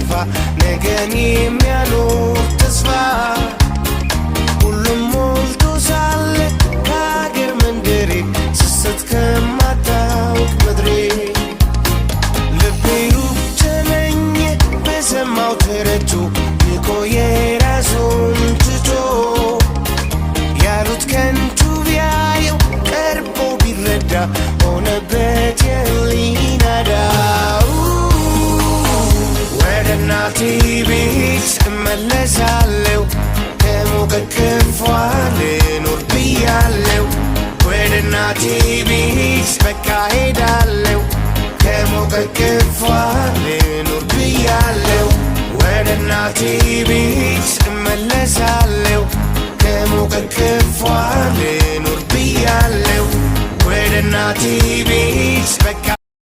የማይጠፋ ነገን የሚያኖር ተስፋ ሁሉም ሞልቶ ሳለ ከአገር መንደሬ ስስት ከማታውቅ ምድሬ ልቤ ሩቅ ተመኘ በሰማው ተረቶ የቆየ ራሱን ትቶ ያሉት ከንቱ ቢያየው ቀርቦ ቢረዳ ሆነበት የህሊና ዕዳ ወደ እናቴ ቤት እመለሳለሁ ከሞቀት ክፏ ልኖር ብያለሁ ወደ እናቴ ቤት በቃ ሄዳለሁ ከሞቀት ክፏ ልኖር ብያለሁ ወደ እናቴ ቤት እመለሳለሁ ከሞቀት ክፏ ልኖር ብያለሁ ወደ እናቴ ቤት በቃ